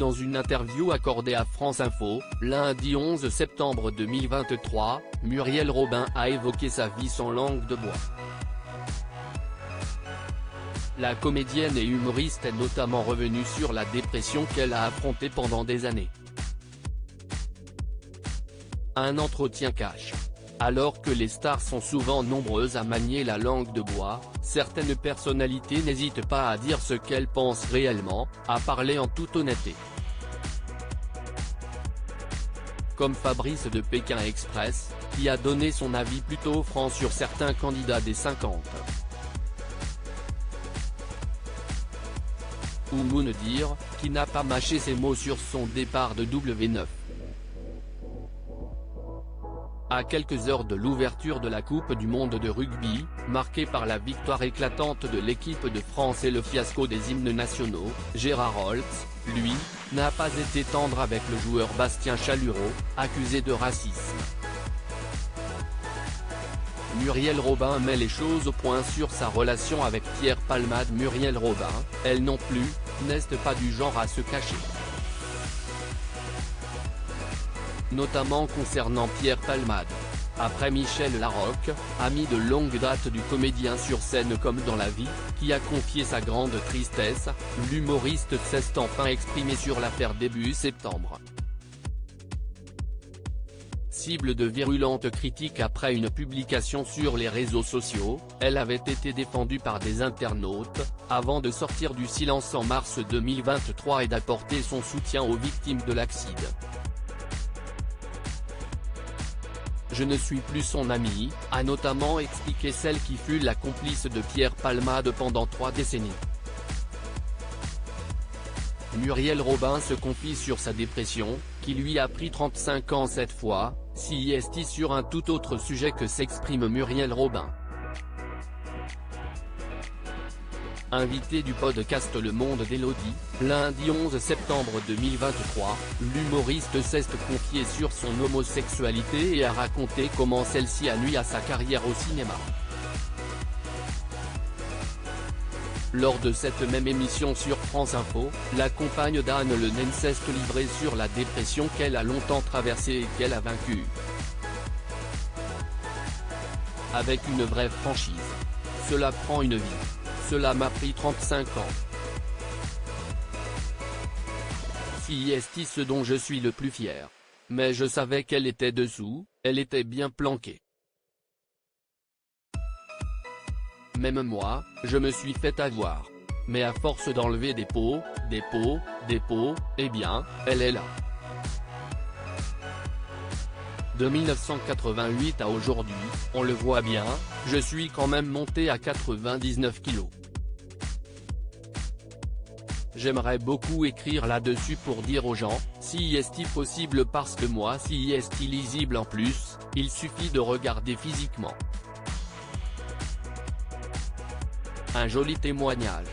Dans une interview accordée à France Info, lundi 11 septembre 2023, Muriel Robin a évoqué sa vie sans langue de bois. La comédienne et humoriste est notamment revenue sur la dépression qu'elle a affrontée pendant des années. Un entretien cash. Alors que les stars sont souvent nombreuses à manier la langue de bois, certaines personnalités n'hésitent pas à dire ce qu'elles pensent réellement, à parler en toute honnêteté. Comme Fabrice de Pékin Express, qui a donné son avis plutôt franc sur certains candidats des 50. Ou Moon dire, qui n'a pas mâché ses mots sur son départ de W9. À quelques heures de l'ouverture de la Coupe du monde de rugby, marquée par la victoire éclatante de l'équipe de France et le fiasco des hymnes nationaux, Gérard Holtz, lui, n'a pas été tendre avec le joueur Bastien Chalureau, accusé de racisme. Muriel Robin met les choses au point sur sa relation avec Pierre Palmade. Muriel Robin, elle non plus, n'est pas du genre à se cacher. Notamment concernant Pierre Palmade. Après Michel Larocque, ami de longue date du comédien sur scène comme dans la vie, qui a confié sa grande tristesse, l'humoriste s'est enfin exprimé sur l'affaire début septembre. Cible de virulentes critiques après une publication sur les réseaux sociaux, elle avait été défendue par des internautes, avant de sortir du silence en mars 2023 et d'apporter son soutien aux victimes de l'accident. Je ne suis plus son amie, a notamment expliqué celle qui fut la complice de Pierre Palmade pendant 3 décennies. Muriel Robin se confie sur sa dépression, qui lui a pris 35 ans cette fois, CIST sur un tout autre sujet que s'exprime Muriel Robin. Invité du podcast Le Monde d'Élodie, lundi 11 septembre 2023, l'humoriste s'est confié sur son homosexualité et a raconté comment celle-ci a nui à sa carrière au cinéma. Lors de cette même émission sur France Info, la compagne d'Anne Le Nain s'est livrée sur la dépression qu'elle a longtemps traversée et qu'elle a vaincue. Avec une vraie franchise. Cela prend une vie. Cela m'a pris 35 ans. CIST ce dont je suis le plus fier. Mais je savais qu'elle était dessous, elle était bien planquée. Même moi, je me suis fait avoir. Mais à force d'enlever des pots, eh bien, elle est là. De 1988 à aujourd'hui, on le voit bien, je suis quand même monté à 99 kilos. J'aimerais beaucoup écrire là-dessus pour dire aux gens, CIST possible parce que moi CIST lisible en plus, il suffit de regarder physiquement. Un joli témoignage.